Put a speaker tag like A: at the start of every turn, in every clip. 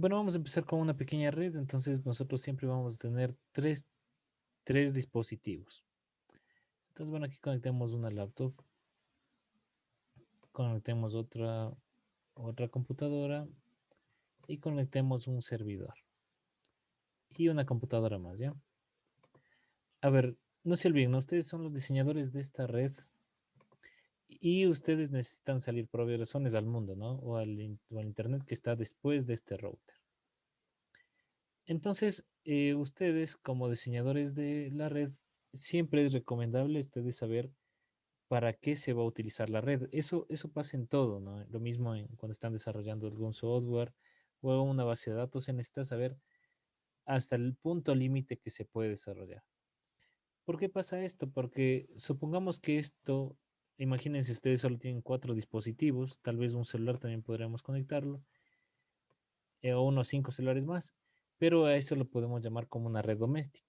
A: Bueno, vamos a empezar con una pequeña red, entonces nosotros siempre vamos a tener tres dispositivos. Entonces, bueno, aquí conectemos una laptop, conectemos otra computadora y conectemos un servidor y una computadora más, ¿ya? A ver, no se olviden, ¿no? Ustedes son los diseñadores de esta red y ustedes necesitan salir por obvias razones al mundo, ¿no? O al internet que está después de este router. Entonces, ustedes como diseñadores de la red, siempre es recomendable ustedes saber para qué se va a utilizar la red. Eso pasa en todo, ¿no? Lo mismo cuando están desarrollando algún software o una base de datos, se necesita saber hasta el punto límite que se puede desarrollar. ¿Por qué pasa esto? Porque supongamos que esto, imagínense, ustedes solo tienen cuatro dispositivos, tal vez un celular también podríamos conectarlo, o unos cinco celulares más, pero a eso lo podemos llamar como una red doméstica.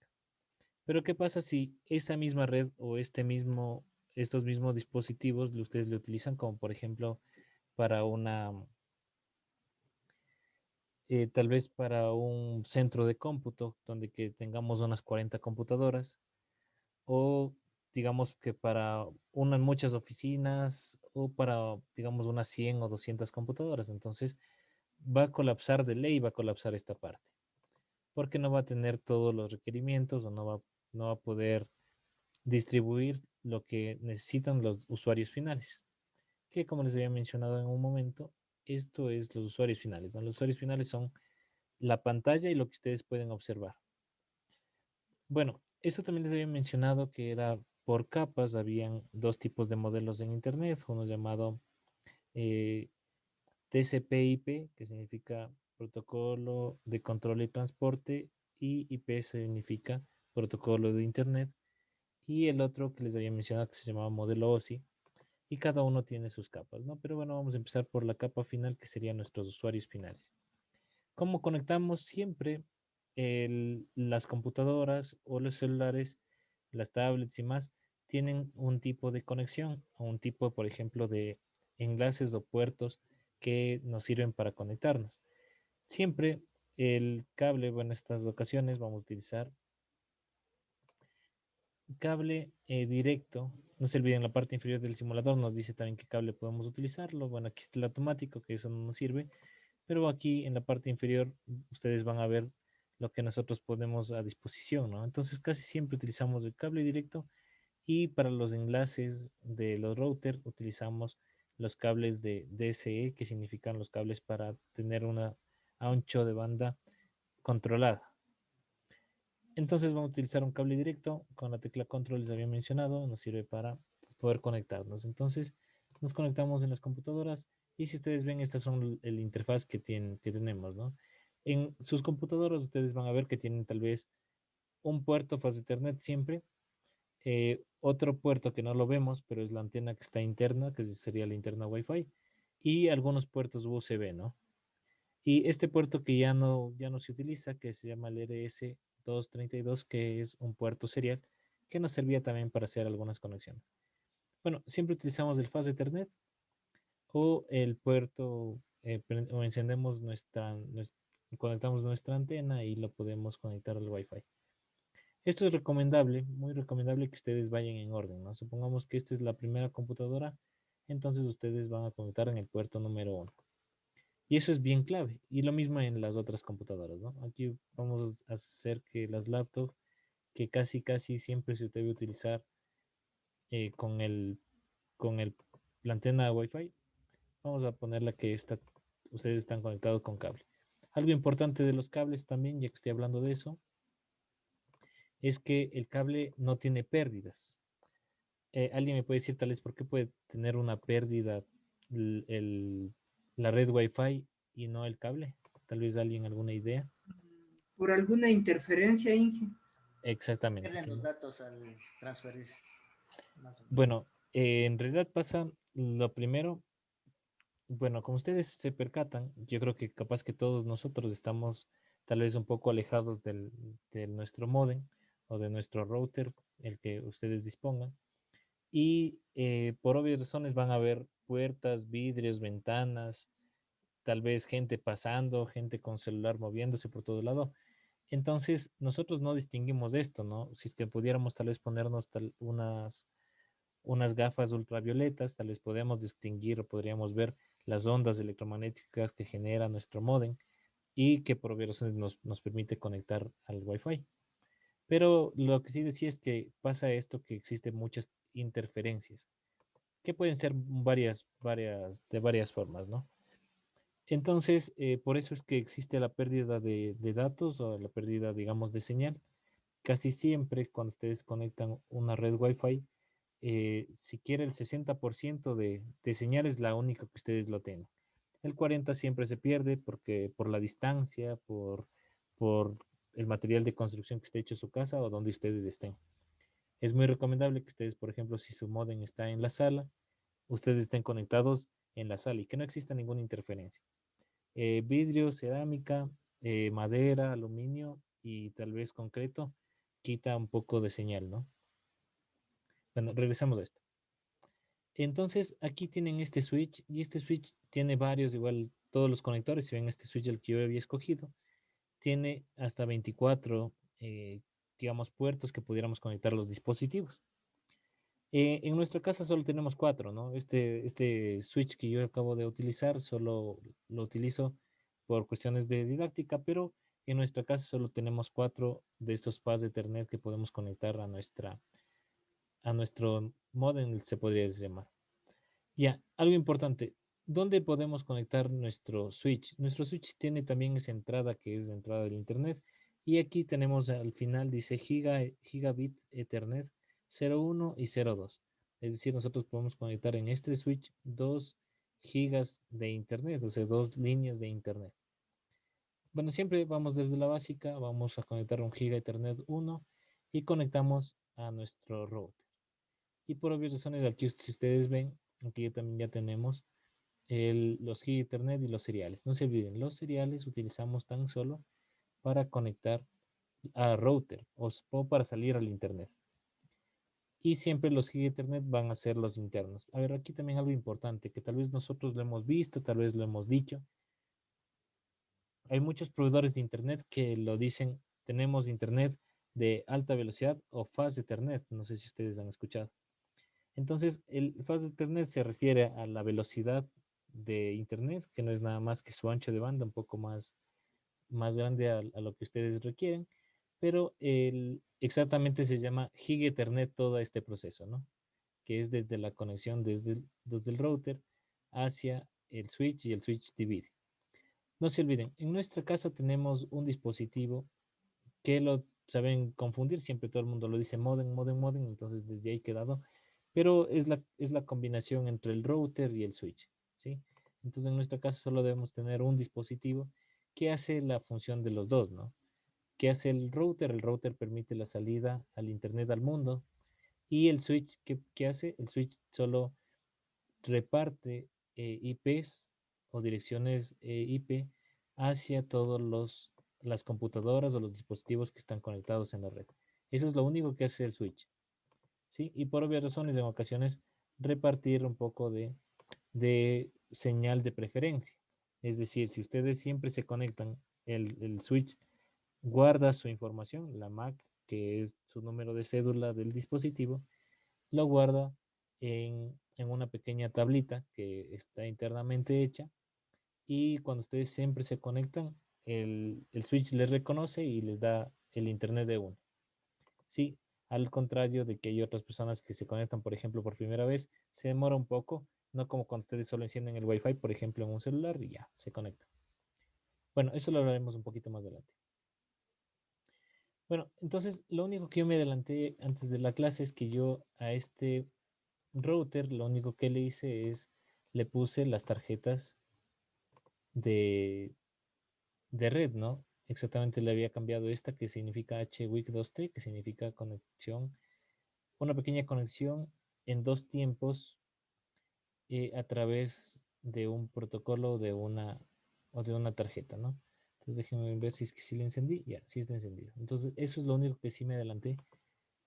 A: Pero ¿qué pasa si esa misma red o estos mismos dispositivos ustedes lo utilizan como por ejemplo para tal vez para un centro de cómputo donde que tengamos unas 40 computadoras o digamos que para unas muchas oficinas o para digamos unas 100 o 200 computadoras? Entonces va a colapsar de ley, va a colapsar esta parte porque no va a tener todos los requerimientos o no va a poder distribuir lo que necesitan los usuarios finales, que como les había mencionado en un momento, esto es los usuarios finales, ¿no? Los usuarios finales son la pantalla y lo que ustedes pueden observar. Bueno, eso también les había mencionado que era por capas, habían dos tipos de modelos en Internet, uno llamado eh, TCP/IP, que significa protocolo de control y transporte, y IP significa protocolo de Internet, y el otro que les había mencionado que se llamaba modelo OSI, y cada uno tiene sus capas, ¿no? Pero bueno, vamos a empezar por la capa final, que serían nuestros usuarios finales. ¿Cómo conectamos siempre las computadoras o los celulares, las tablets y más? Tienen un tipo de conexión o un tipo, por ejemplo, de enlaces o puertos que nos sirven para conectarnos. Siempre el cable, bueno, en estas ocasiones vamos a utilizar cable directo. No se olviden, la parte inferior del simulador nos dice también qué cable podemos utilizarlo. Bueno, aquí está el automático, que eso no nos sirve, pero aquí en la parte inferior ustedes van a ver lo que nosotros ponemos a disposición, ¿no? Entonces casi siempre utilizamos el cable directo y para los enlaces de los routers utilizamos los cables de DSE, que significan los cables para tener una ancho de banda controlada. Entonces vamos a utilizar un cable directo con la tecla control, les había mencionado, nos sirve para poder conectarnos. Entonces nos conectamos en las computadoras y si ustedes ven, estas son el interfaz que tenemos, ¿no? En sus computadoras ustedes van a ver que tienen tal vez un puerto fast Ethernet siempre, otro puerto que no lo vemos, pero es la antena que está interna, que sería la interna Wi-Fi, y algunos puertos USB, ¿no? Y este puerto que ya no se utiliza, que se llama el RS232, que es un puerto serial, que nos servía también para hacer algunas conexiones. Bueno, siempre utilizamos el fast Ethernet o el puerto, o encendemos conectamos nuestra antena y lo podemos conectar al Wi-Fi. Esto es recomendable, muy recomendable que ustedes vayan en orden, ¿no? Supongamos que esta es la primera computadora, entonces ustedes van a conectar en el puerto número uno. Y eso es bien clave. Y lo mismo en las otras computadoras, ¿no? Aquí vamos a hacer que las laptops, que casi siempre se debe utilizar eh, con el, con el, la antena Wi-Fi, vamos a ponerla que ustedes están conectados con cable. Algo importante de los cables también, ya que estoy hablando de eso, es que el cable no tiene pérdidas. ¿Alguien me puede decir tal vez por qué puede tener una pérdida el- el- la red Wi-Fi y no el cable? Tal vez alguien alguna idea.
B: Por alguna interferencia, Inge.
A: Exactamente,
C: Pierden
A: sí.
C: los datos al transferir, más o menos.
A: Bueno, en realidad pasa lo primero, bueno, como ustedes se percatan, yo creo que capaz que todos nosotros estamos tal vez un poco alejados de nuestro modem o de nuestro router, el que ustedes dispongan, y por obvias razones van a ver puertas, vidrios, ventanas, tal vez gente pasando, gente con celular moviéndose por todo lado. Entonces, nosotros no distinguimos esto, ¿no? Si es que pudiéramos tal vez ponernos unas gafas ultravioletas, tal vez podemos distinguir o podríamos ver las ondas electromagnéticas que genera nuestro módem y que por obvias razones nos permite conectar al Wi-Fi. Pero lo que sí decía es que pasa esto, que existen muchas interferencias, que pueden ser de varias formas, ¿no? Entonces, por eso es que existe la pérdida de datos o la pérdida, digamos, de señal. Casi siempre cuando ustedes conectan una red Wi-Fi, siquiera el 60% de señal es la única que ustedes lo tienen. El 40% siempre se pierde porque por la distancia, por el material de construcción que esté hecho en su casa o donde ustedes estén. Es muy recomendable que ustedes, por ejemplo, si su modem está en la sala, ustedes estén conectados en la sala y que no exista ninguna interferencia. Vidrio, cerámica, madera, aluminio y tal vez concreto quita un poco de señal, ¿no? Bueno, regresamos a esto. Entonces, aquí tienen este switch y este switch tiene varios, igual todos los conectores, si ven este switch el que yo había escogido, tiene hasta 24, digamos, puertos que pudiéramos conectar los dispositivos. En nuestra casa solo tenemos 4, ¿no? Este switch que yo acabo de utilizar solo lo utilizo por cuestiones de didáctica, pero en nuestra casa solo tenemos 4 de estos pads de Ethernet que podemos conectar a nuestro modem, se podría llamar. Ya, algo importante. ¿Dónde podemos conectar nuestro switch? Nuestro switch tiene también esa entrada que es la entrada del Internet. Y aquí tenemos al final, dice Gigabit Ethernet 01 y 02. Es decir, nosotros podemos conectar en este switch 2 gigas de Internet, o sea, 2 líneas de Internet. Bueno, siempre vamos desde la básica, vamos a conectar un Giga Ethernet 1 y conectamos a nuestro router. Y por obvias razones, aquí si ustedes ven, aquí también ya tenemos los Giga Ethernet y los seriales. No se olviden, los seriales utilizamos tan solo para conectar a router o para salir al internet. Y siempre los Giga Ethernet van a ser los internos. A ver, aquí también algo importante que tal vez nosotros lo hemos visto, tal vez lo hemos dicho. Hay muchos proveedores de internet que lo dicen, tenemos internet de alta velocidad o fast Ethernet. No sé si ustedes han escuchado. Entonces, el fast Ethernet se refiere a la velocidad de Internet, que no es nada más que su ancho de banda, un poco más grande a lo que ustedes requieren, pero exactamente se llama Giga Ethernet todo este proceso, ¿no? Que es desde la conexión desde el router hacia el switch y el switch divide. No se olviden, en nuestra casa tenemos un dispositivo que lo saben confundir, siempre todo el mundo lo dice modem, modem, modem, entonces desde ahí quedado, pero es la combinación entre el router y el switch, ¿sí? Entonces en nuestra casa solo debemos tener un dispositivo que hace la función de los dos, ¿no? ¿Qué hace el router? El router permite la salida al internet al mundo y el switch, ¿qué hace? El switch solo reparte IPs o direcciones IP hacia todos las computadoras o los dispositivos que están conectados en la red. Eso es lo único que hace el switch, ¿sí? Y por obvias razones, en ocasiones, repartir un poco de señal de preferencia. Es decir, si ustedes siempre se conectan, el switch guarda su información, la MAC, que es su número de cédula del dispositivo, lo guarda en una pequeña tablita que está internamente hecha y cuando ustedes siempre se conectan, el switch les reconoce y les da el internet de uno. Sí, al contrario de que hay otras personas que se conectan, por ejemplo, por primera vez, se demora un poco, no como cuando ustedes solo encienden el Wi-Fi, por ejemplo, en un celular y ya, se conecta. Bueno, eso lo hablaremos un poquito más adelante. Bueno, entonces lo único que yo me adelanté antes de la clase es que yo a este router lo único que le hice es le puse las tarjetas de, de red, ¿no? Exactamente le había cambiado esta que significa HWIC2T, que significa conexión, una pequeña conexión en dos tiempos a través de un protocolo o de una tarjeta, ¿no? Entonces déjenme ver si es que sí le encendí. Ya, sí está encendido. Entonces eso es lo único que sí me adelanté.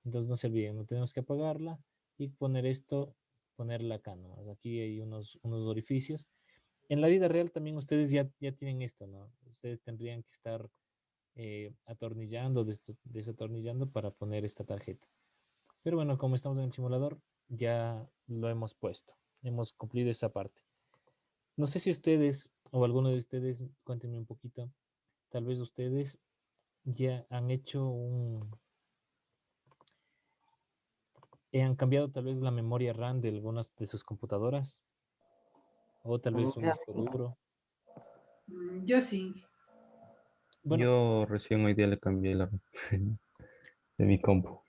A: Entonces no se olviden, no tenemos que apagarla y poner esto, ponerla acá nomás. Aquí hay unos orificios En la vida real también ustedes ya tienen esto, ¿no? Ustedes tendrían que estar atornillando, desatornillando para poner esta tarjeta. Pero bueno, como estamos en el simulador, ya lo hemos puesto. Hemos cumplido esa parte. No sé si ustedes o alguno de ustedes, cuéntenme un poquito, tal vez ustedes ya han hecho han cambiado tal vez la memoria RAM de algunas de sus computadoras o tal vez un disco duro.
B: Yo sí,
A: Bueno,
D: Yo recién hoy día le cambié la de mi compu.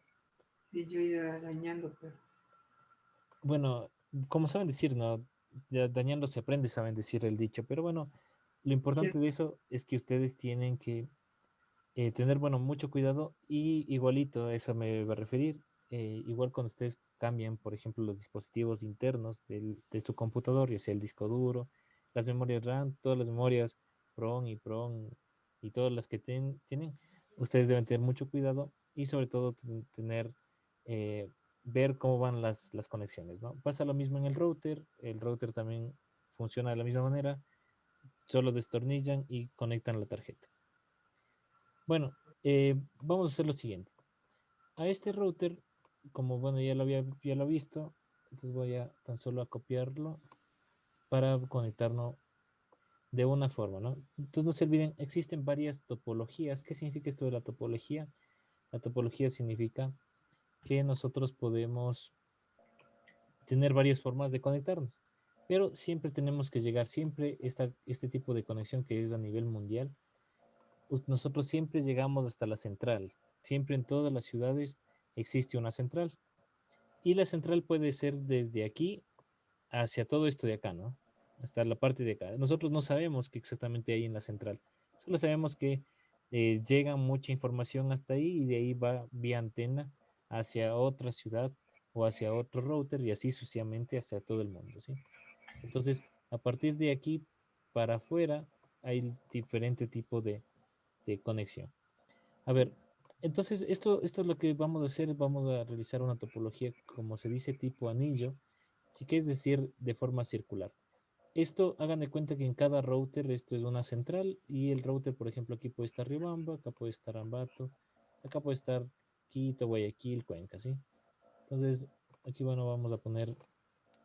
B: y yo iba dañando, pero
A: bueno, como saben decir, ¿no? Ya dañando se aprende, saben decir el dicho, pero bueno, lo
B: sí,
A: importante de eso es que ustedes tienen que tener, bueno, mucho cuidado y igualito, a eso me va a referir, igual cuando ustedes cambian, por ejemplo, los dispositivos internos de su computador, ya sea el disco duro, las memorias RAM, todas las memorias PROM y PROM y todas las que tienen, ustedes deben tener mucho cuidado y sobre todo tener, ver cómo van las conexiones, ¿no? Pasa lo mismo en el router también funciona de la misma manera, solo destornillan y conectan la tarjeta. Bueno, vamos a hacer lo siguiente. A este router, como bueno, ya lo he visto, entonces voy a tan solo a copiarlo para conectarnos de una forma, ¿no? Entonces no se olviden, existen varias topologías. ¿Qué significa esto de la topología? La topología significa que nosotros podemos tener varias formas de conectarnos, pero siempre tenemos que llegar, siempre este tipo de conexión que es a nivel mundial, nosotros siempre llegamos hasta la central. Siempre en todas las ciudades existe una central. Y la central puede ser desde aquí hacia todo esto de acá, ¿no? Hasta la parte de acá. Nosotros no sabemos qué exactamente hay en la central. Solo sabemos que llega mucha información hasta ahí y de ahí va vía antena hacia otra ciudad o hacia otro router y así sucesivamente hacia todo el mundo, ¿sí? Entonces, a partir de aquí para afuera hay diferente tipo de conexión. A ver, entonces esto es lo que vamos a hacer, vamos a realizar una topología, como se dice, tipo anillo, que es decir, de forma circular. Esto, hagan de cuenta que en cada router esto es una central y el router, por ejemplo, aquí puede estar Riobamba, acá puede estar Ambato, acá puede estar Quito, Guayaquil, Cuenca, ¿sí? Entonces, aquí, bueno, vamos a poner,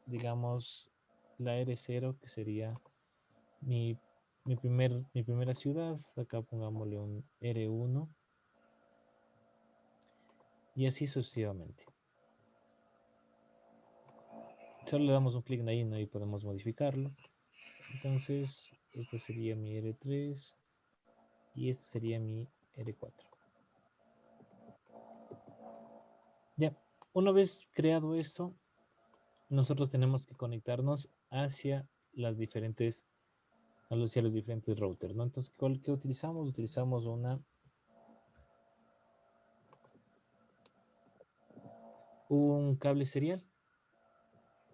A: digamos, la R0, que sería mi, mi primera ciudad. Acá pongámosle un R1 y así sucesivamente. Solo le damos un clic ahí, ¿no? Y podemos modificarlo. Entonces, este sería mi R3 y este sería mi R4. Ya, una vez creado esto, nosotros tenemos que conectarnos hacia los diferentes routers, ¿no? Entonces, ¿qué utilizamos? Utilizamos un cable serial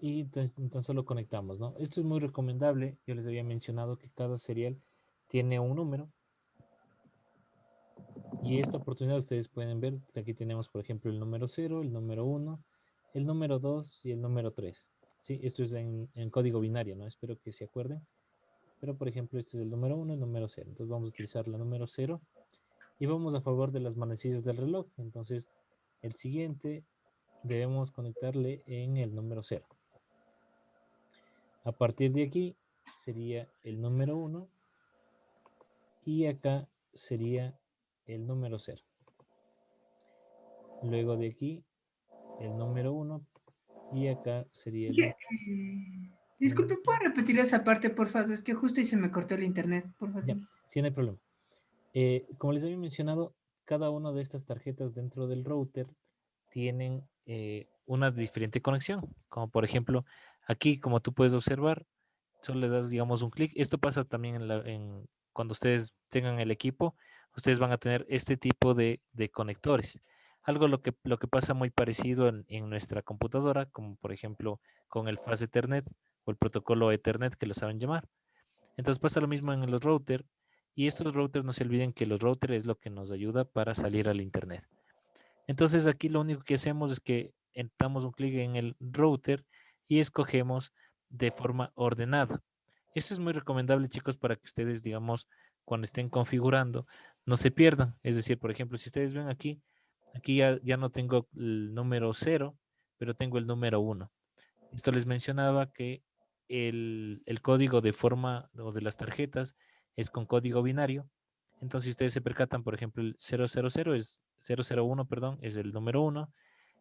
A: y tan solo conectamos, ¿no? Esto es muy recomendable. Yo les había mencionado que cada serial tiene un número. Y esta oportunidad ustedes pueden ver, aquí tenemos por ejemplo el número 0, el número 1, el número 2 y el número 3. ¿Sí? Esto es en código binario, ¿no? Espero que se acuerden. Pero por ejemplo este es el número 1 y el número 0. Entonces vamos a utilizar la número 0 y vamos a favor de las manecillas del reloj. Entonces el siguiente debemos conectarle en el número 0. A partir de aquí sería el número 1 y acá sería el número 0. Luego de aquí el número 1 y acá sería el
B: Inge, disculpe,
A: número.
B: ¿puedo repetir esa parte, por favor? Es que justo ahí se me cortó el internet, por favor.
A: Ya, sí, no hay problema. Como les había mencionado, cada una de estas tarjetas dentro del router tienen una diferente conexión. Como por ejemplo, aquí, como tú puedes observar, solo le das, digamos, un clic. Esto pasa también cuando ustedes tengan el equipo, ustedes van a tener este tipo de conectores. Algo lo que pasa muy parecido en nuestra computadora, como por ejemplo con el Fast Ethernet o el protocolo Ethernet que lo saben llamar. Entonces pasa lo mismo en los routers. Y estos routers, no se olviden que los routers es lo que nos ayuda para salir al internet. Entonces aquí lo único que hacemos es que damos un clic en el router y escogemos de forma ordenada. Eso es muy recomendable, chicos, para que ustedes, digamos, cuando estén configurando, no se pierdan. Es decir, por ejemplo, si ustedes ven aquí, ya no tengo el número 0, pero tengo el número 1. Esto les mencionaba que el código de forma o de las tarjetas es con código binario. Entonces, si ustedes se percatan, por ejemplo, el 000 es 001, perdón, es el número 1,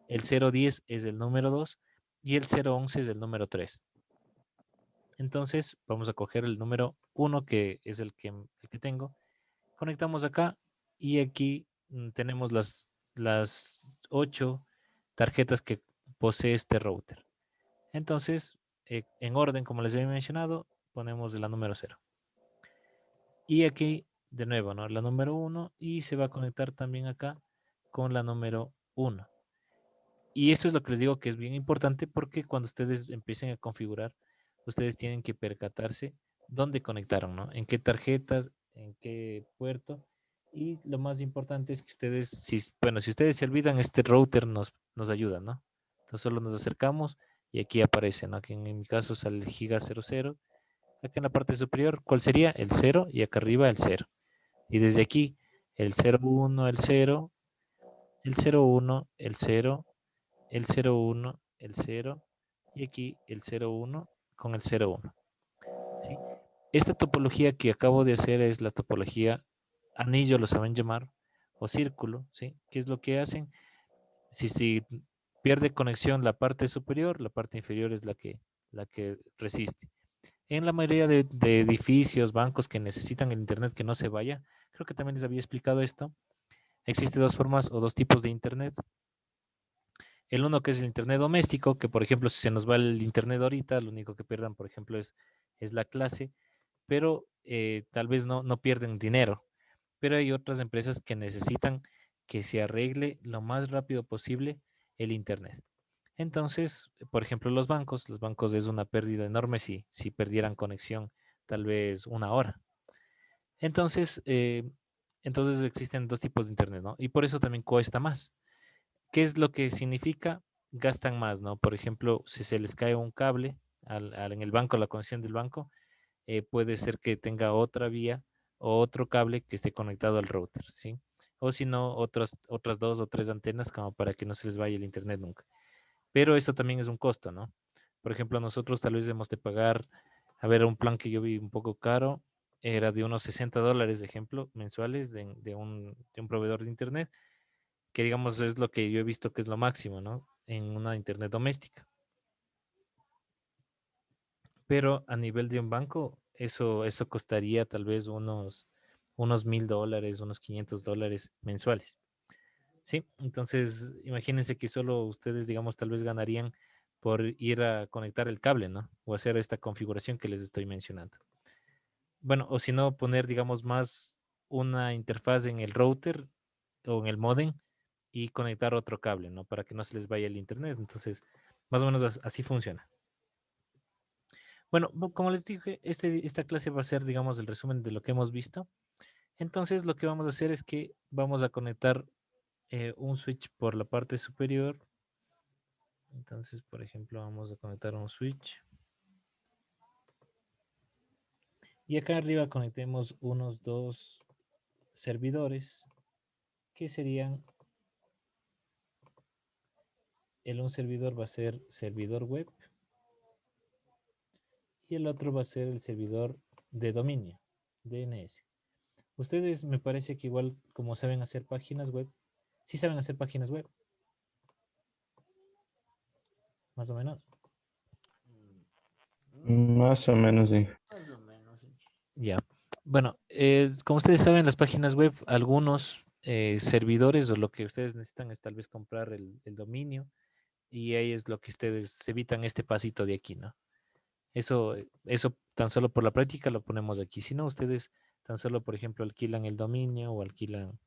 A: el 010 es el número 2 y el 011 es el número 3. Entonces, vamos a coger el número 1, que es el que tengo. Conectamos acá y aquí tenemos las 8 tarjetas que posee este router. Entonces, en orden, como les había mencionado, ponemos la número 0. Y aquí, de nuevo, ¿no? La número 1 y se va a conectar también acá con la número 1. Y esto es lo que les digo que es bien importante porque cuando ustedes empiecen a configurar, ustedes tienen que percatarse dónde conectaron, ¿no? En qué tarjetas, en qué puerto. Y lo más importante es que ustedes, si ustedes se olvidan, este router nos ayuda, ¿no? Entonces solo nos acercamos y aquí aparece, ¿no? Aquí en mi caso sale el giga 00. Acá en la parte superior, ¿cuál sería? El 0 y acá arriba el 0. Y desde aquí, el 01, el 0, el 01, el 0, el 01, el 0 y aquí el 01 con el 01. ¿Sí? Esta topología que acabo de hacer es la topología anillo, lo saben llamar, o círculo, ¿sí? ¿Qué es lo que hacen? Si pierde conexión la parte superior, la parte inferior es la que resiste. En la mayoría de edificios, bancos que necesitan el internet que no se vaya, creo que también les había explicado esto. Existe dos formas o dos tipos de internet. El uno que es el internet doméstico, que por ejemplo si se nos va el internet ahorita, lo único que pierdan, por ejemplo, es la clase, pero tal vez no pierden dinero. Pero hay otras empresas que necesitan que se arregle lo más rápido posible el internet. Entonces, por ejemplo, los bancos es una pérdida enorme si perdieran conexión tal vez una hora. Entonces, entonces existen dos tipos de internet, ¿no? Y por eso también cuesta más. ¿Qué es lo que significa? Gastan más, ¿no? Por ejemplo, si se les cae un cable en el banco, la conexión del banco, puede ser que tenga otra vía o otro cable que esté conectado al router, ¿sí? O si no, otras dos o tres antenas como para que no se les vaya el internet nunca. Pero eso también es un costo, ¿no? Por ejemplo, nosotros tal vez debemos de pagar, a ver, un plan que yo vi un poco caro, era de unos $60, de ejemplo, mensuales de un proveedor de internet, que digamos es lo que yo he visto que es lo máximo, ¿no? En una internet doméstica. Pero a nivel de un banco, eso costaría tal vez unos $1,000, unos $500 mensuales. Sí, entonces imagínense que solo ustedes, digamos, tal vez ganarían por ir a conectar el cable, ¿no? O hacer esta configuración que les estoy mencionando. Bueno, o si no, poner, digamos, más una interfaz en el router o en el modem y conectar otro cable, ¿no? Para que no se les vaya el internet. Entonces, más o menos así funciona. Bueno, como les dije, esta clase va a ser, digamos, el resumen de lo que hemos visto. Entonces, lo que vamos a hacer es que vamos a conectar un switch por la parte superior. Entonces, por ejemplo, vamos a conectar un switch. Y acá arriba conectemos unos dos servidores que serían, un servidor va a ser servidor web y el otro va a ser el servidor de dominio, DNS. Ustedes me parece que igual como saben hacer páginas web, sí saben hacer páginas web, más o menos.
D: Más o menos, sí.
C: Más o menos, sí.
A: Ya. Bueno, como ustedes saben, las páginas web, algunos servidores o lo que ustedes necesitan es tal vez comprar el dominio y ahí es lo que ustedes se evitan este pasito de aquí, ¿no? Eso tan solo por la práctica lo ponemos aquí. Si no, ustedes tan solo, por ejemplo, alquilan el dominio o alquilan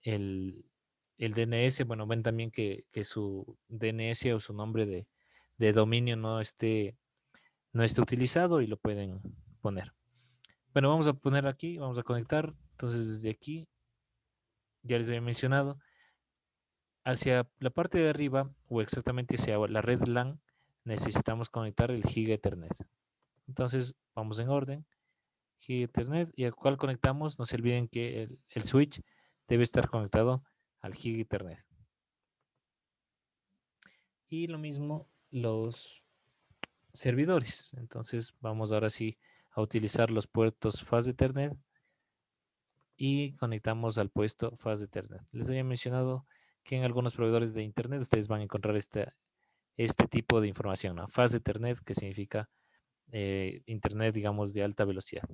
A: el, el DNS. Bueno, ven también que su DNS o su nombre de dominio no esté utilizado y lo pueden poner. Bueno, vamos a poner aquí, vamos a conectar. Entonces, desde aquí, ya les había mencionado, hacia la parte de arriba o exactamente hacia la red LAN, necesitamos conectar el Giga Ethernet. Entonces vamos en orden. Giga Ethernet y al cual conectamos. No se olviden que el switch debe estar conectado al Giga Ethernet. Y lo mismo los servidores. Entonces vamos ahora sí a utilizar los puertos Fast Ethernet y conectamos al puesto Fast Ethernet. Les había mencionado que en algunos proveedores de Internet ustedes van a encontrar este tipo de información, ¿no? Fast Ethernet, que significa Internet, digamos, de alta velocidad.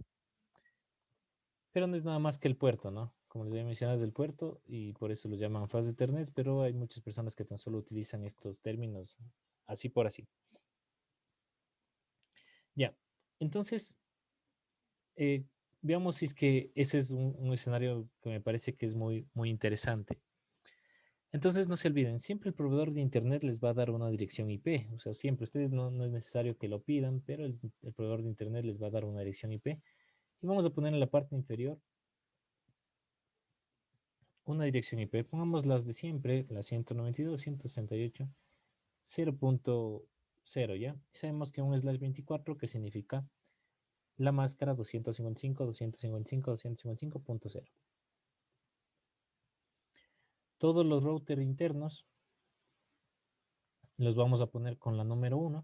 A: Pero no es nada más que el puerto, ¿no? Como les había mencionado, es el puerto y por eso los llaman Fast Ethernet, pero hay muchas personas que tan solo utilizan estos términos así por así. Ya, entonces, veamos si es que ese es un escenario que me parece que es muy, muy interesante. Entonces, no se olviden, siempre el proveedor de Internet les va a dar una dirección IP. O sea, siempre, ustedes no es necesario que lo pidan, pero el proveedor de Internet les va a dar una dirección IP. Y vamos a poner en la parte inferior una dirección IP. Pongamos las de siempre, la 192.168.0.0, ¿ya? Y sabemos que un /24, que significa la máscara 255.255.255.0. Todos los routers internos los vamos a poner con la número 1,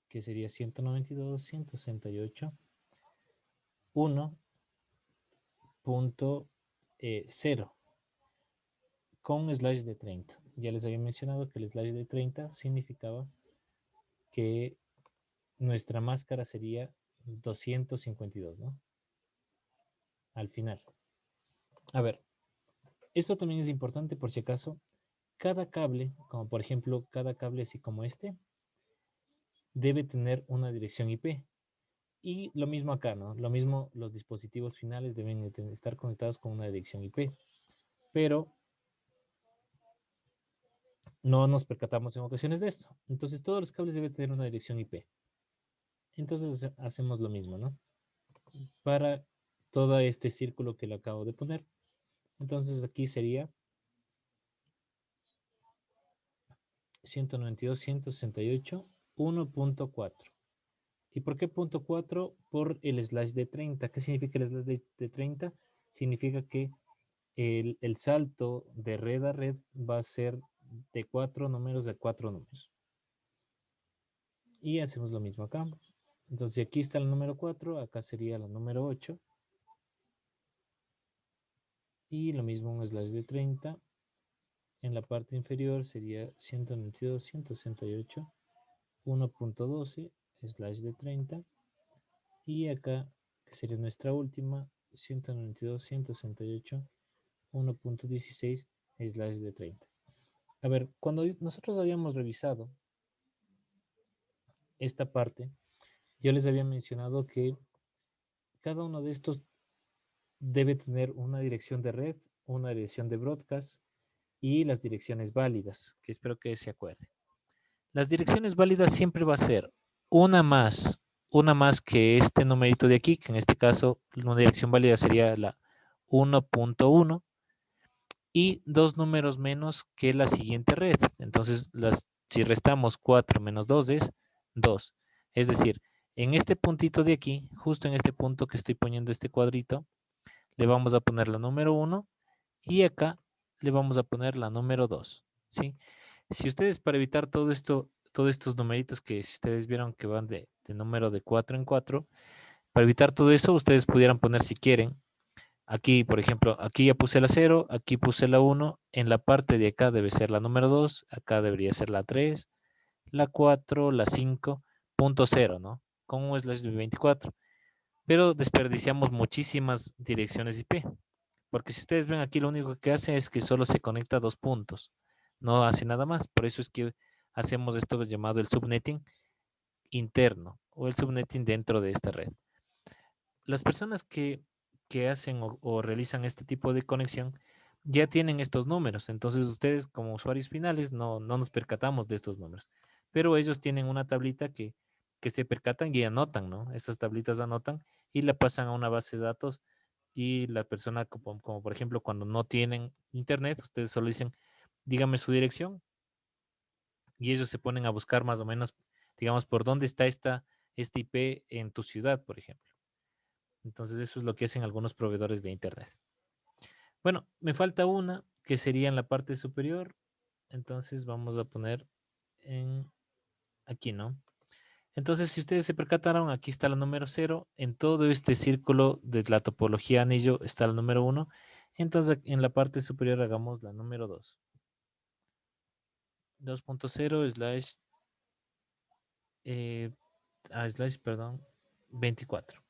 A: que sería 192.168.1.0 con slash de 30. Ya les había mencionado que el slash de 30 significaba que nuestra máscara sería 252, ¿no? Al final. A ver, esto también es importante por si acaso. Cada cable, como por ejemplo cada cable así como este, debe tener una dirección IP. Y lo mismo acá, ¿no? Lo mismo los dispositivos finales deben estar conectados con una dirección IP. Pero no nos percatamos en ocasiones de esto. Entonces todos los cables deben tener una dirección IP. Entonces hacemos lo mismo, ¿no? Para todo este círculo que le acabo de poner. Entonces aquí sería 192.168.1.4. ¿Y por qué punto 4? Por el slash de 30. ¿Qué significa el slash de 30? Significa que el salto de red a red va a ser de 4 números de 4 números. Y hacemos lo mismo acá. Entonces aquí está el número 4, acá sería la número 8. Y lo mismo un slash de 30. En la parte inferior sería 192.168.1.12 slash de 30. Y acá, que sería nuestra última, 192.168.1.16 slash de 30. A ver, cuando nosotros habíamos revisado esta parte, yo les había mencionado que cada uno de estos debe tener una dirección de red, una dirección de broadcast y las direcciones válidas, que espero que se acuerden. Las direcciones válidas siempre va a ser una más que este numerito de aquí, que en este caso una dirección válida sería la 1.1 y 2 números menos que la siguiente red. Entonces, si restamos 4 menos 2 es 2. Es decir, en este puntito de aquí, justo en este punto que estoy poniendo este cuadrito, le vamos a poner la número 1 y acá le vamos a poner la número 2. ¿Sí? Si ustedes, para evitar todo esto, todos estos numeritos que si ustedes vieron que van de número de 4 en 4, para evitar todo eso, ustedes pudieran poner si quieren. Aquí, por ejemplo, aquí ya puse la 0, aquí puse la 1, en la parte de acá debe ser la número 2, acá debería ser la 3, la 4, la 5, punto 0, ¿no? Con un slash de 24. Pero desperdiciamos muchísimas direcciones IP. Porque si ustedes ven aquí, lo único que hace es que solo se conecta a 2 puntos. No hace nada más. Por eso es que hacemos esto llamado el subnetting interno o el subnetting dentro de esta red. Las personas que hacen o realizan este tipo de conexión ya tienen estos números. Entonces ustedes como usuarios finales no nos percatamos de estos números. Pero ellos tienen una tablita que se percatan y anotan, ¿no? Estas tablitas anotan y la pasan a una base de datos y la persona, como por ejemplo cuando no tienen internet, ustedes solo dicen, dígame su dirección y ellos se ponen a buscar más o menos digamos, por dónde está este IP en tu ciudad, por ejemplo. Entonces, eso es lo que hacen algunos proveedores de Internet. Bueno, me falta una que sería en la parte superior. Entonces, vamos a poner en aquí, ¿no? Entonces, si ustedes se percataron, aquí está la número 0. En todo este círculo de la topología anillo está la número 1. Entonces, en la parte superior hagamos la número 2. 2.0 slash, perdón, 24.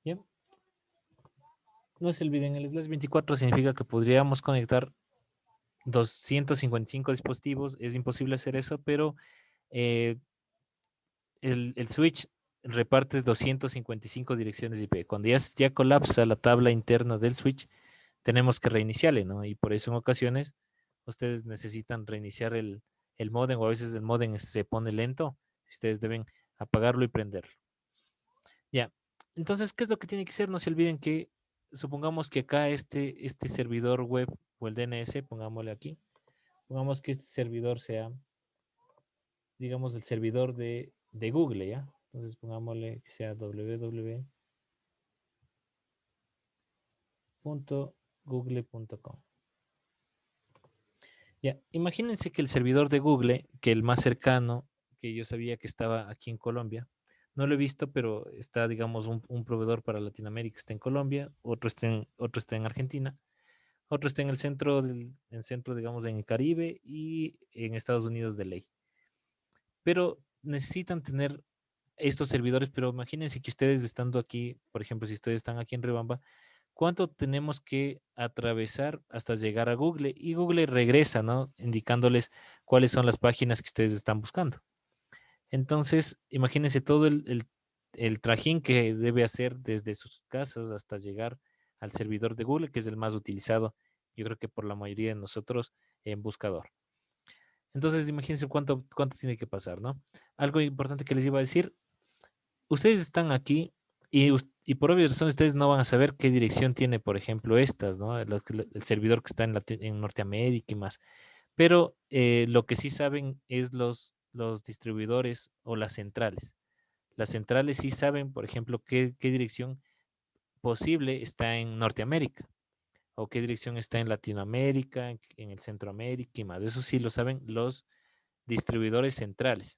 A: Bien. No se olviden, el slash 24 significa que podríamos conectar 255 dispositivos. Es imposible hacer eso, pero eh, el switch reparte 255 direcciones IP. Cuando ya colapsa la tabla interna del switch, tenemos que reiniciarle, ¿no? Y por eso en ocasiones ustedes necesitan reiniciar el módem, o a veces el módem se pone lento. Ustedes deben apagarlo y prenderlo. Ya. Entonces, ¿qué es lo que tiene que hacer? No se olviden que supongamos que acá este servidor web o el DNS, pongámosle aquí, pongamos que este servidor sea, digamos, el servidor de Google, ¿ya? Entonces pongámosle que sea www.google.com. Ya, imagínense que el servidor de Google, que el más cercano, que yo sabía que estaba aquí en Colombia, no lo he visto, pero está, digamos, un proveedor para Latinoamérica está en Colombia, otro está en Argentina, otro está en el centro, digamos, en el Caribe y en Estados Unidos de ley. Pero necesitan tener estos servidores, pero imagínense que ustedes estando aquí, por ejemplo, si ustedes están aquí en Riobamba, ¿cuánto tenemos que atravesar hasta llegar a Google? Y Google regresa, ¿no? Indicándoles cuáles son las páginas que ustedes están buscando. Entonces, imagínense todo el trajín que debe hacer desde sus casas hasta llegar al servidor de Google, que es el más utilizado, yo creo que por la mayoría de nosotros en buscador. Entonces, imagínense cuánto tiene que pasar, ¿no? Algo importante que les iba a decir, ustedes están aquí y por obvias razones ustedes no van a saber qué dirección tiene, por ejemplo, estas, ¿no? El servidor que está en Norteamérica y más. Pero lo que sí saben es los distribuidores o las centrales. Las centrales sí saben, por ejemplo, qué dirección posible está en Norteamérica o qué dirección está en Latinoamérica, en el Centroamérica y más. Eso sí lo saben los distribuidores centrales.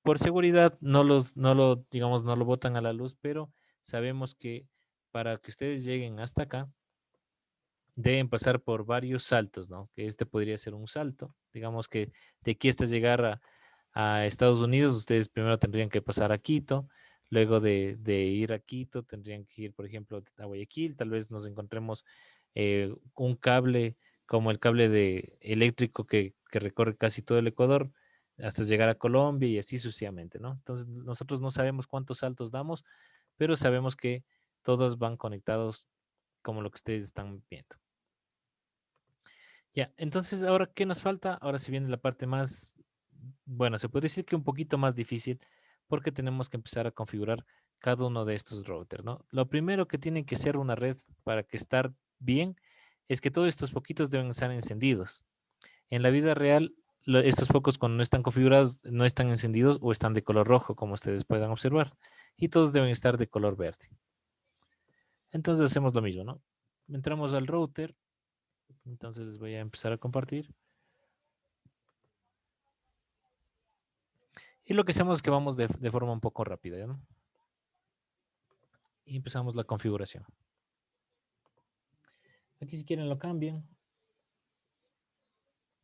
A: Por seguridad digamos, no lo botan a la luz, pero sabemos que para que ustedes lleguen hasta acá, deben pasar por varios saltos, ¿no? Que este podría ser un salto. Digamos que de aquí hasta llegar a Estados Unidos, ustedes primero tendrían que pasar a Quito, luego de ir a Quito tendrían que ir, por ejemplo, a Guayaquil, tal vez nos encontremos un cable como el cable eléctrico que recorre casi todo el Ecuador hasta llegar a Colombia y así sucesivamente, ¿no? Entonces, nosotros no sabemos cuántos saltos damos, pero sabemos que todos van conectados como lo que ustedes están viendo. Ya, entonces ahora, ¿qué nos falta? Ahora se viene la parte más, bueno, se puede decir que un poquito más difícil, porque tenemos que empezar a configurar cada uno de estos routers, ¿no? Lo primero que tiene que ser una red para que estar bien es que todos estos poquitos deben estar encendidos. En la vida real, estos focos cuando no están configurados, no están encendidos o están de color rojo, como ustedes puedan observar, y todos deben estar de color verde. Entonces hacemos lo mismo, ¿no? Entramos al router, entonces les voy a empezar a compartir. Y lo que hacemos es que vamos de forma un poco rápida, ¿no? Y empezamos la configuración. Aquí si quieren lo cambian.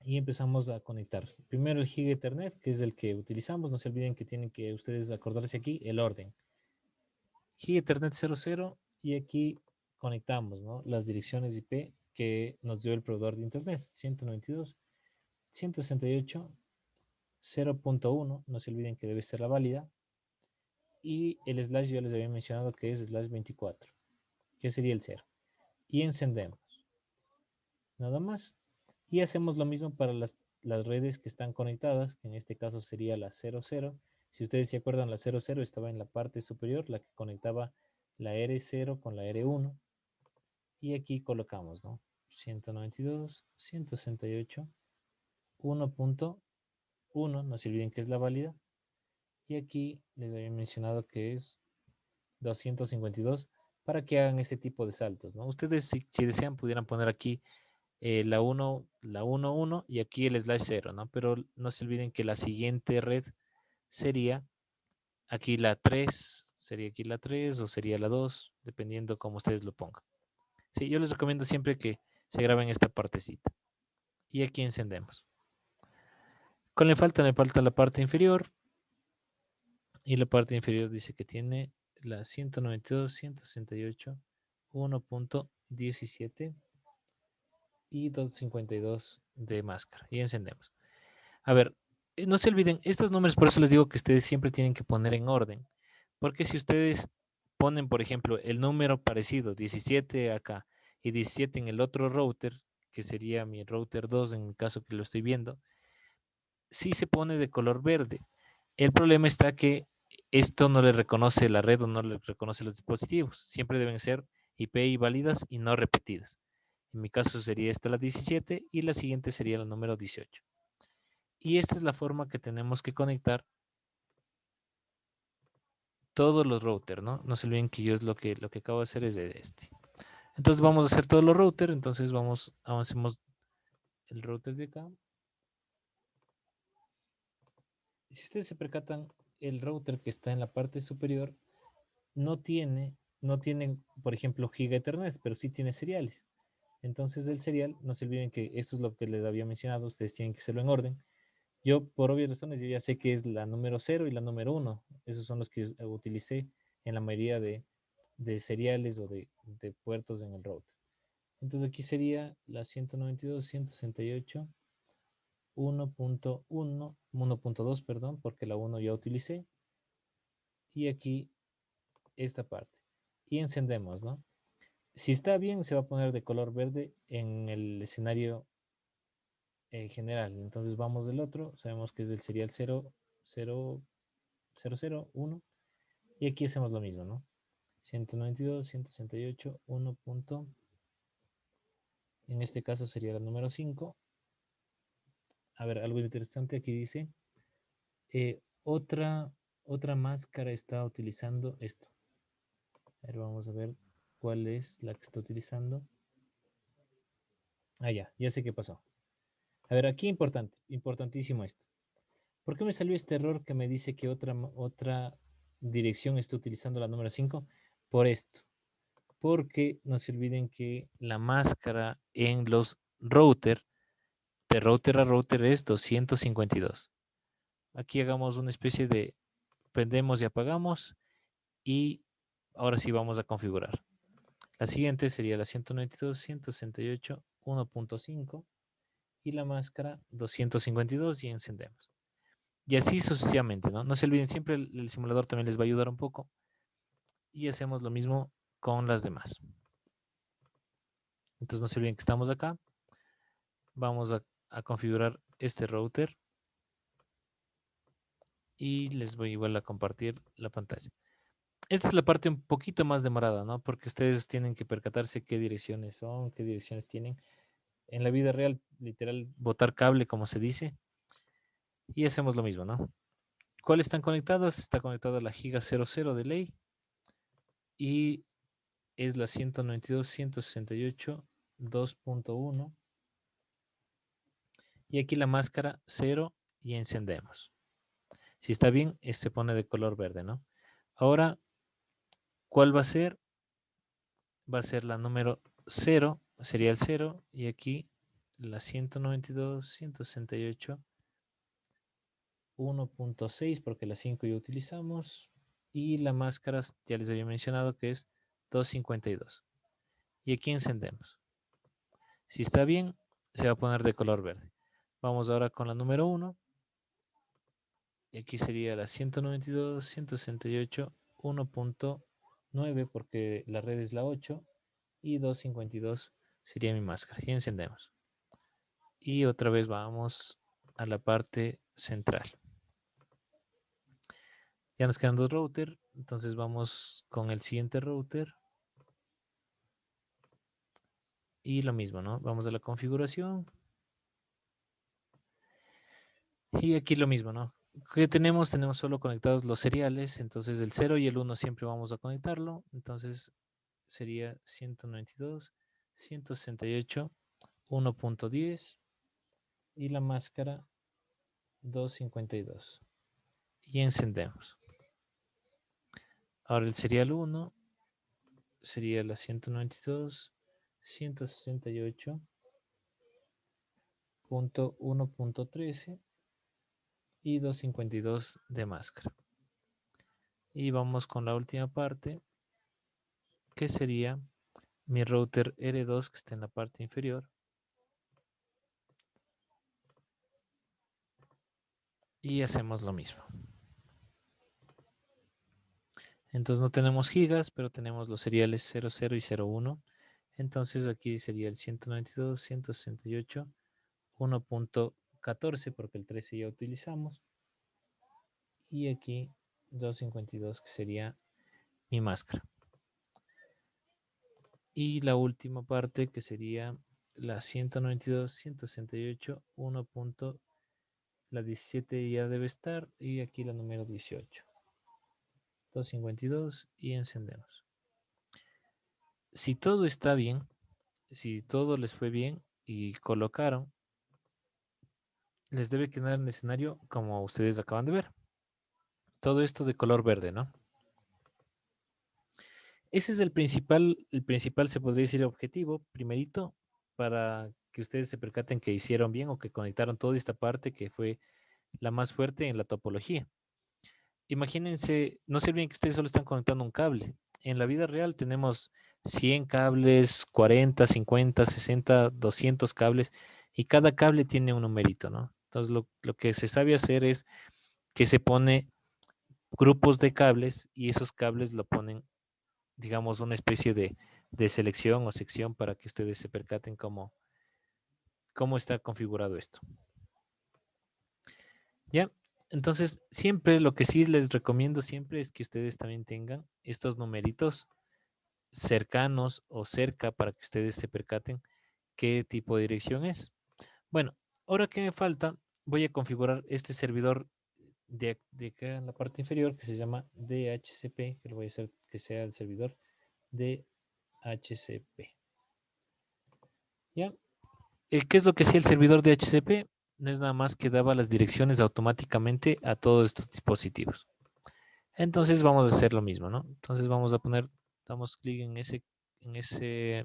A: Y empezamos a conectar. Primero el Giga Ethernet, que es el que utilizamos. No se olviden que tienen que ustedes acordarse aquí el orden. Giga Ethernet 00 y aquí conectamos, ¿no? Las direcciones IP que nos dio el proveedor de Internet. 192.168.0.1. No se olviden que debe ser la válida. Y el slash yo les había mencionado que es slash 24, que sería el 0. Y encendemos. Nada más. Y hacemos lo mismo para las redes que están conectadas, que en este caso sería la 00. Si ustedes se acuerdan, la 00 estaba en la parte superior, la que conectaba la R0 con la R1. Y aquí colocamos, ¿no? 192.168.1.0. 1, no se olviden que es la válida. Y aquí les había mencionado que es 252 para que hagan ese tipo de saltos, ¿no? Ustedes, si desean, pudieran poner aquí la 1, la 1, 1 y aquí el slash 0, ¿no? Pero no se olviden que la siguiente red sería aquí la 3, sería aquí la 3 o sería la 2, dependiendo cómo ustedes lo pongan. Sí, yo les recomiendo siempre que se graben esta partecita. Y aquí encendemos. Le falta la parte inferior. Y la parte inferior dice que tiene la 192, 168, 1.17 y 252 de máscara. Y encendemos. A ver, no se olviden, estos números, por eso les digo que ustedes siempre tienen que poner en orden. Porque si ustedes ponen, por ejemplo, el número parecido, 17 acá y 17 en el otro router, que sería mi router 2 en el caso que lo estoy viendo, sí se pone de color verde. El problema está que esto no le reconoce la red o no le reconoce los dispositivos. Siempre deben ser IP válidas y no repetidas. En mi caso sería esta la 17 y la siguiente sería la número 18. Y esta es la forma que tenemos que conectar todos los routers, ¿no? No se olviden que yo es lo que acabo de hacer es de este. Entonces vamos a hacer todos los routers. Entonces avancemos el router de acá. Si ustedes se percatan, el router que está en la parte superior no tiene, por ejemplo, Giga Ethernet, pero sí tiene seriales. Entonces el serial, no se olviden que esto es lo que les había mencionado, ustedes tienen que hacerlo en orden. Yo, por obvias razones, yo ya sé que es la número 0 y la número 1. Esos son los que utilicé en la mayoría de seriales o de puertos en el router. Entonces aquí sería la 192, 168, 1.1, 1.2, perdón, porque la 1 ya utilicé. Y aquí esta parte. Y encendemos, ¿no? Si está bien, se va a poner de color verde en el escenario general. Entonces vamos del otro. Sabemos que es del serial 0, 0, 0, 0, 1. Y aquí hacemos lo mismo, ¿no? 192, 168, 1. En este caso sería el número 5. A ver, algo interesante aquí dice. Otra máscara está utilizando esto. A ver, vamos a ver cuál es la que está utilizando. Ah, ya sé qué pasó. A ver, aquí importantísimo esto. ¿Por qué me salió este error que me dice que otra dirección está utilizando la número 5? Por esto. Porque no se olviden que la máscara en los router, de router a router es 252. Aquí hagamos una especie de prendemos y apagamos y ahora sí vamos a configurar. La siguiente sería la 192, 168, 1.5 y la máscara 252 y encendemos. Y así sucesivamente, ¿no? No se olviden, siempre el simulador también les va a ayudar un poco. Y hacemos lo mismo con las demás. Entonces no se olviden que estamos acá. Vamos a configurar este router. Y les voy igual a compartir la pantalla. Esta es la parte un poquito más demorada, ¿no? Porque ustedes tienen que percatarse qué direcciones son, qué direcciones tienen. En la vida real, literal, botar cable, como se dice. Y hacemos lo mismo, ¿no? ¿Cuáles están conectadas? Está conectada la Giga 00 de ley. Y es la 192, 168, 2.1. Y aquí la máscara 0 y encendemos. Si está bien, se pone de color verde, ¿no? Ahora, ¿cuál va a ser? Va a ser la número 0, sería el 0. Y aquí la 192, 168, 1.6, porque la 5 ya utilizamos. Y la máscara, ya les había mencionado que es 252. Y aquí encendemos. Si está bien, se va a poner de color verde. Vamos ahora con la número 1. Y aquí sería la 192, 168, 1.9 porque la red es la 8 y 252 sería mi máscara. Y encendemos. Y otra vez vamos a la parte central. Ya nos quedan dos routers, entonces vamos con el siguiente router. Y lo mismo, ¿no? Vamos a la configuración. Y aquí lo mismo, ¿no? ¿Qué tenemos? Tenemos solo conectados los seriales, entonces el 0 y el 1 siempre vamos a conectarlo, entonces sería 192, 168, 1.10 y la máscara 252. Y encendemos. Ahora el serial 1 sería la 192, 168.1.13 y 252 de máscara. Y vamos con la última parte, que sería mi router R2 que está en la parte inferior. Y hacemos lo mismo. Entonces no tenemos gigas, pero tenemos los seriales 00 y 01. Entonces aquí sería el 192, 168, 1.14 porque el 13 ya utilizamos. Y aquí 252 que sería mi máscara. Y la última parte que sería la 192, 168, 1. La 17 ya debe estar y aquí la número 18. 252 y encendemos. Si todo está bien, si todo les fue bien y colocaron, les debe quedar en el escenario como ustedes acaban de ver. Todo esto de color verde, ¿no? Ese es el principal se podría decir objetivo, primerito, para que ustedes se percaten que hicieron bien o que conectaron toda esta parte que fue la más fuerte en la topología. Imagínense, no se olviden que ustedes solo están conectando un cable. En la vida real tenemos 100 cables, 40, 50, 60, 200 cables y cada cable tiene un numerito, ¿no? Entonces lo que se sabe hacer es que se pone grupos de cables y esos cables lo ponen, digamos, una especie de selección o sección para que ustedes se percaten cómo está configurado esto. ¿Ya? Entonces, siempre lo que sí les recomiendo siempre es que ustedes también tengan estos numeritos cercanos o cerca para que ustedes se percaten qué tipo de dirección es. Bueno, ahora que me falta, voy a configurar este servidor de acá en la parte inferior que se llama DHCP, que lo voy a hacer que sea el servidor DHCP. ¿Ya? ¿Qué es lo que hacía el servidor DHCP? No es nada más que daba las direcciones automáticamente a todos estos dispositivos. Entonces vamos a hacer lo mismo, ¿no? Entonces vamos a poner, damos clic en ese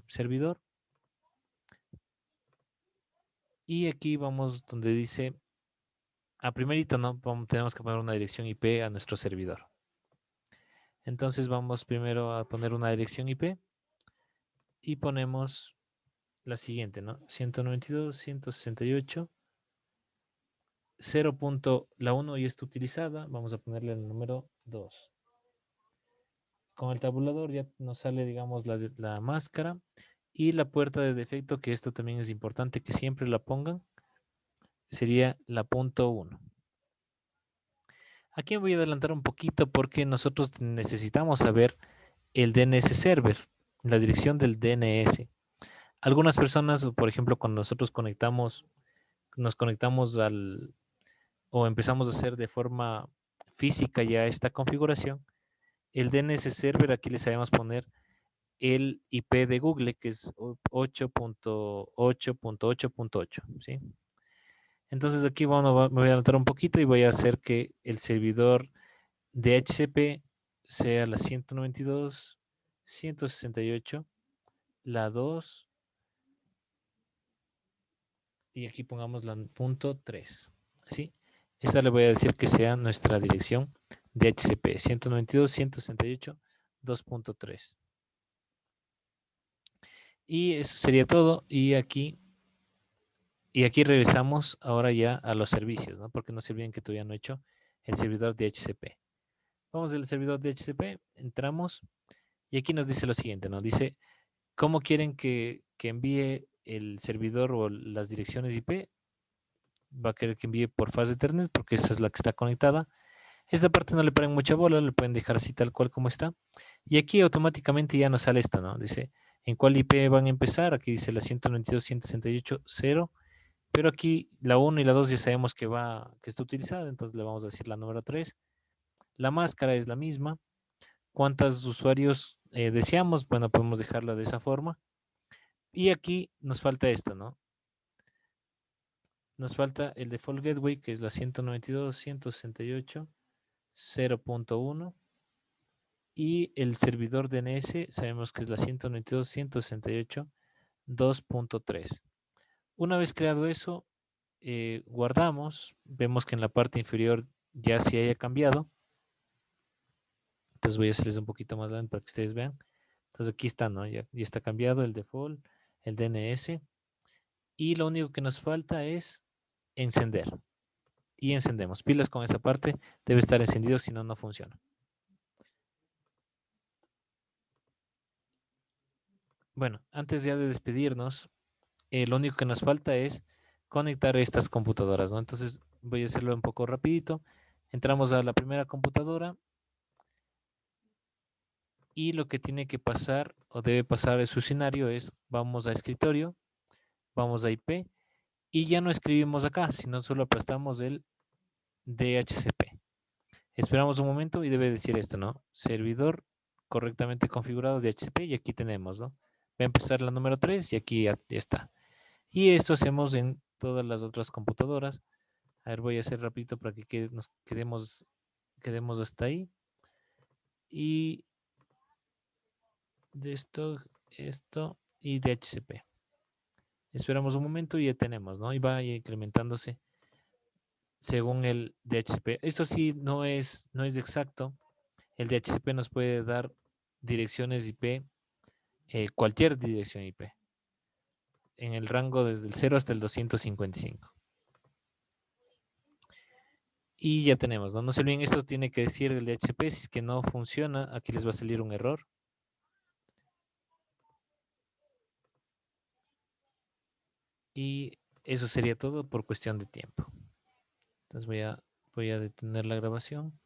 A: servidor. Y aquí vamos donde dice, primerito, ¿no? Tenemos que poner una dirección IP a nuestro servidor. Entonces vamos primero a poner una dirección IP y ponemos la siguiente, ¿no? 192, 168, 0. La 1 ya está utilizada, vamos a ponerle el número 2. Con el tabulador ya nos sale, digamos, la máscara y la puerta de defecto, que esto también es importante que siempre la pongan, sería la punto 1. Aquí me voy a adelantar un poquito porque nosotros necesitamos saber el DNS server, la dirección del DNS. Algunas personas, por ejemplo, cuando nosotros nos conectamos o empezamos a hacer de forma física ya esta configuración, el DNS server aquí le sabemos poner el IP de Google, que es 8.8.8.8, ¿sí? Entonces aquí me voy a adelantar un poquito y voy a hacer que el servidor DHCP sea la 192, 168, la 2 y aquí pongamos la punto 3, ¿sí? Esta le voy a decir que sea nuestra dirección DHCP 192, 168, 2.3. Y eso sería todo. Y aquí regresamos ahora ya a los servicios, ¿no? Porque no se olviden que todavía no he hecho el servidor DHCP. Vamos al servidor DHCP, entramos y aquí nos dice lo siguiente, ¿no? Dice, ¿cómo quieren que envíe el servidor o las direcciones IP? Va a querer que envíe por fase de Ethernet porque esa es la que está conectada. Esta parte no le ponen mucha bola, le pueden dejar así tal cual como está. Y aquí automáticamente ya nos sale esto, ¿no? Dice, ¿en cuál IP van a empezar? Aquí dice la 192.168.0 Pero aquí la 1 y la 2 ya sabemos que está utilizada, entonces le vamos a decir la número 3. La máscara es la misma. ¿Cuántos usuarios deseamos? Bueno, podemos dejarla de esa forma. Y aquí nos falta esto, ¿no? Nos falta el default gateway, que es la 192.168.0.1. Y el servidor DNS sabemos que es la 192.168.2.3. Una vez creado eso, guardamos. Vemos que en la parte inferior ya se haya cambiado. Entonces voy a hacerles un poquito más grande para que ustedes vean. Entonces aquí está, ¿no? Ya está cambiado el default, el DNS. Y lo único que nos falta es encender. Y encendemos. Pilas con esa parte. Debe estar encendido, si no, no funciona. Bueno, antes ya de despedirnos, lo único que nos falta es conectar estas computadoras, ¿no? Entonces voy a hacerlo un poco rapidito. Entramos a la primera computadora y lo que tiene que pasar o debe pasar el escenario es, vamos a escritorio, vamos a IP y ya no escribimos acá, sino solo aplastamos el DHCP. Esperamos un momento y debe decir esto, ¿no? Servidor correctamente configurado DHCP y aquí tenemos, ¿no? Va a empezar la número 3 y aquí ya está. Y esto hacemos en todas las otras computadoras. A ver, voy a hacer rapidito para que nos quedemos hasta ahí. Y de esto y DHCP. Esperamos un momento y ya tenemos, ¿no? Y va incrementándose según el DHCP. Esto sí no es exacto. El DHCP nos puede dar direcciones IP, cualquier dirección IP, en el rango desde el 0 hasta el 255. Y ya tenemos, ¿no? No se olviden, esto tiene que decir el DHCP. Si es que no funciona, aquí les va a salir un error. Y eso sería todo por cuestión de tiempo. Entonces voy a detener la grabación.